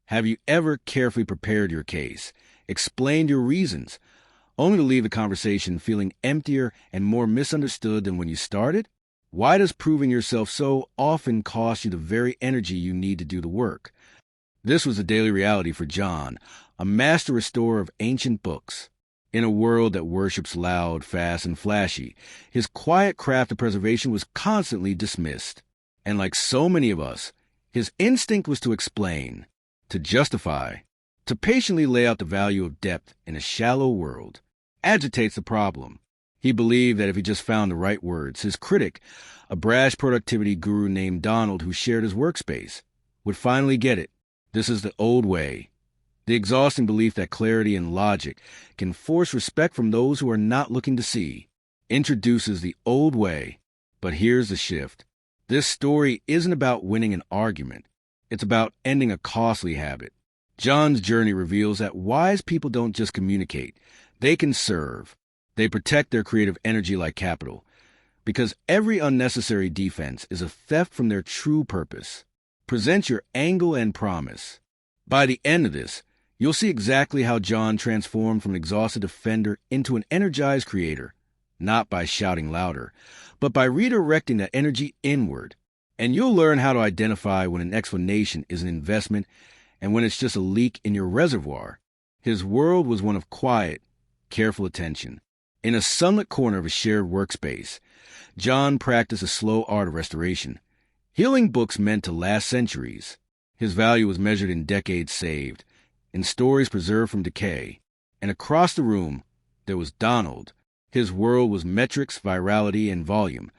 Have you ever carefully prepared your case, explained your reasons, only to leave the conversation feeling emptier and more misunderstood than when you started? Why does proving yourself so often cost you the very energy you need to do the work? This was the daily reality for John, a master restorer of ancient books. In a world that worships loud, fast, and flashy, his quiet craft of preservation was constantly dismissed. And like so many of us, his instinct was to explain, to justify, to patiently lay out the value of depth in a shallow world. Agitates the problem. He believed that if he just found the right words, his critic, a brash productivity guru named Donald who shared his workspace, would finally get it. This is the old way. The exhausting belief that clarity and logic can force respect from those who are not looking to see. Introduces the old way. But here's the shift. This story isn't about winning an argument. It's about ending a costly habit. John's journey reveals that wise people don't just communicate. They can serve. They protect their creative energy like capital, because every unnecessary defense is a theft from their true purpose. Present your angle and promise. By the end of this, you'll see exactly how John transformed from an exhausted defender into an energized creator, not by shouting louder, but by redirecting that energy inward. And you'll learn how to identify when an explanation is an investment and when it's just a leak in your reservoir. His world was one of quiet, careful attention. In a sunlit corner of a shared workspace, John practiced a slow art of restoration. Healing books meant to last centuries. His value was measured in decades saved, in stories preserved from decay. And across the room, there was Donald. His world was metrics, virality, and volume.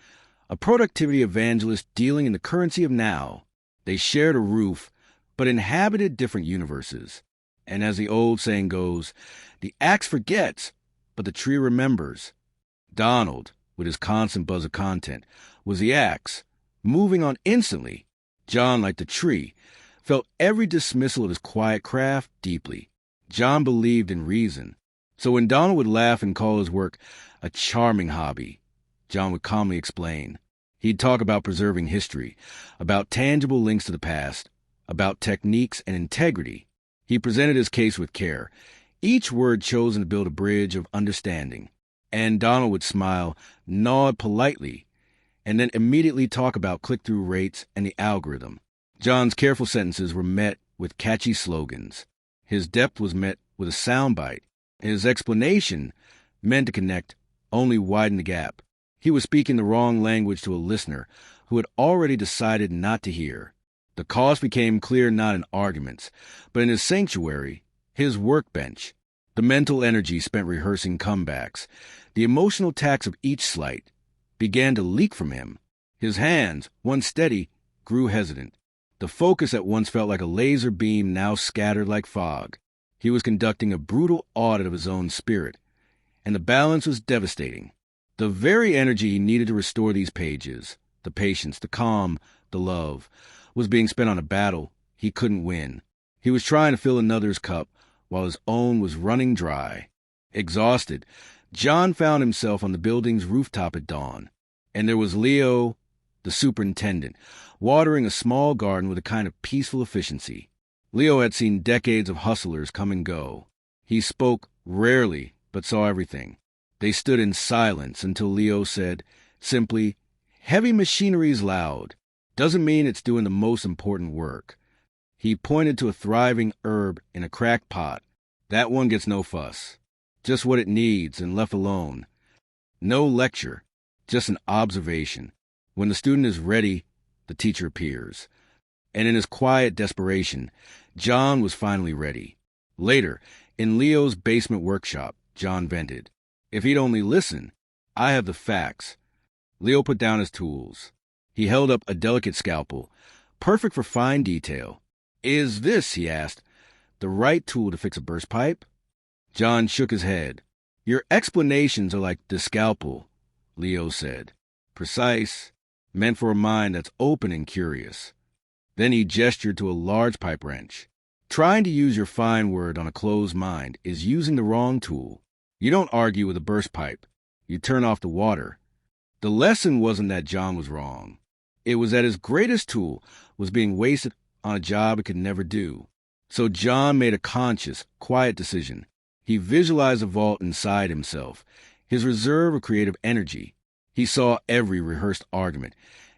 A productivity evangelist dealing in the currency of now. They shared a roof, but inhabited different universes. And as the old saying goes, the axe forgets, but the tree remembers. Donald, with his constant buzz of content, was the axe, moving on instantly. John, like the tree, felt every dismissal of his quiet craft deeply. John believed in reason. So when Donald would laugh and call his work a charming hobby, John would calmly explain. He'd talk about preserving history, about tangible links to the past, about techniques and integrity. He presented his case with care, each word chosen to build a bridge of understanding. And Donald would smile, nod politely, and then immediately talk about click-through rates and the algorithm. John's careful sentences were met with catchy slogans. His depth was met with a soundbite. His explanation, meant to connect, only widened the gap. He was speaking the wrong language to a listener who had already decided not to hear. The cost became clear not in arguments, but in his sanctuary, his workbench. The mental energy spent rehearsing comebacks, the emotional tax of each slight, began to leak from him. His hands, once steady, grew hesitant. The focus that once felt like a laser beam now scattered like fog. He was conducting a brutal audit of his own spirit, and the balance was devastating. The very energy he needed to restore these pages, the patience, the calm, the love, was being spent on a battle he couldn't win. He was trying to fill another's cup while his own was running dry. Exhausted, John found himself on the building's rooftop at dawn, and there was Leo, the superintendent, watering a small garden with a kind of peaceful efficiency. Leo had seen decades of hustlers come and go. He spoke rarely, but saw everything. They stood in silence until Leo said, simply, "Heavy machinery's loud. Doesn't mean it's doing the most important work." He pointed to a thriving herb in a cracked pot. "That one gets no fuss. Just what it needs and left alone. No lecture, just an observation. When the student is ready, the teacher appears." And in his quiet desperation, John was finally ready. Later, in Leo's basement workshop, John vented, "If he'd only listen, I have the facts." Leo put down his tools. He held up a delicate scalpel, perfect for fine detail. "Is this," he asked, "the right tool to fix a burst pipe?" John shook his head. "Your explanations are like the scalpel," Leo said. "Precise, meant for a mind that's open and curious." Then he gestured to a large pipe wrench. "Trying to use your fine word on a closed mind is using the wrong tool. You don't argue with a burst pipe. You turn off the water." The lesson wasn't that John was wrong. It was that his greatest tool was being wasted on a job it could never do. So John made a conscious, quiet decision. He visualized a vault inside himself, his reserve of creative energy. He saw every rehearsed argument,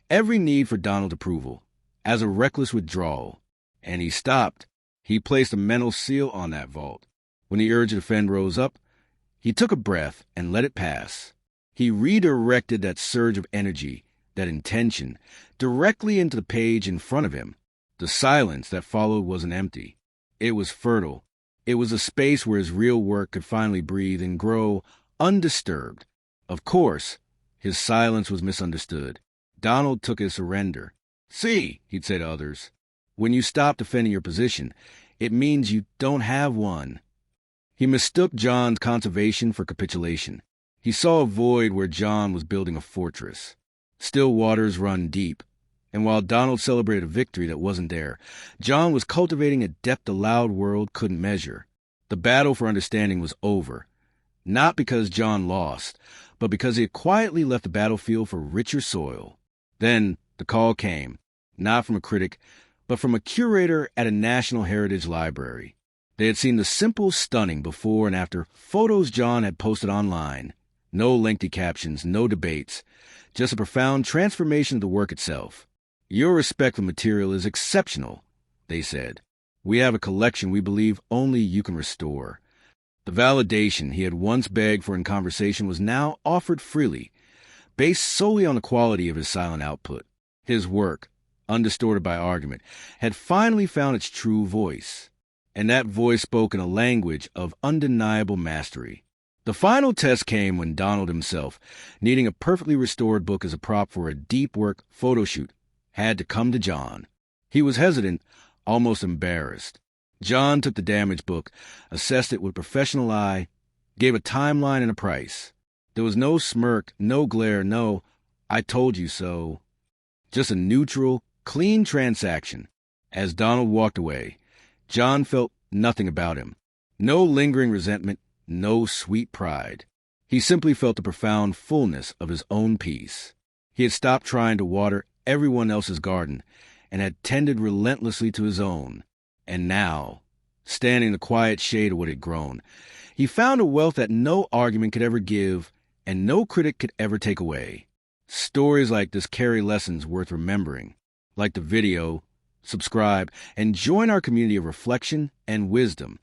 every need for Donald's approval, as a reckless withdrawal. And he stopped. He placed a mental seal on that vault. When the urge to defend rose up, he took a breath and let it pass. He redirected that surge of energy, that intention, directly into the page in front of him. The silence that followed wasn't empty. It was fertile. It was a space where his real work could finally breathe and grow undisturbed. Of course, his silence was misunderstood. Donald took his surrender. "See," he'd say to others, "when you stop defending your position, it means you don't have one." He mistook John's conservation for capitulation. He saw a void where John was building a fortress. Still waters run deep. And while Donald celebrated a victory that wasn't there, John was cultivating a depth the loud world couldn't measure. The battle for understanding was over. Not because John lost, but because he had quietly left the battlefield for richer soil. Then the call came, not from a critic, but from a curator at a National Heritage Library. They had seen the simple, stunning before and after photos John had posted online. No lengthy captions, no debates, just a profound transformation of the work itself. "Your respect for material is exceptional," they said. "We have a collection we believe only you can restore." The validation he had once begged for in conversation was now offered freely, based solely on the quality of his silent output. His work, undistorted by argument, had finally found its true voice. And that voice spoke in a language of undeniable mastery. The final test came when Donald himself, needing a perfectly restored book as a prop for a deep work photo shoot, had to come to John. He was hesitant, almost embarrassed. John took the damaged book, assessed it with professional eye, gave a timeline and a price. There was no smirk, no glare, no "I told you so." Just a neutral, clean transaction. As Donald walked away, John felt nothing about him. No lingering resentment, no sweet pride. He simply felt the profound fullness of his own peace. He had stopped trying to water everyone else's garden and had tended relentlessly to his own. And now, standing in the quiet shade of what had grown, he found a wealth that no argument could ever give and no critic could ever take away. Stories like this carry lessons worth remembering. Like the video, subscribe, and join our community of reflection and wisdom.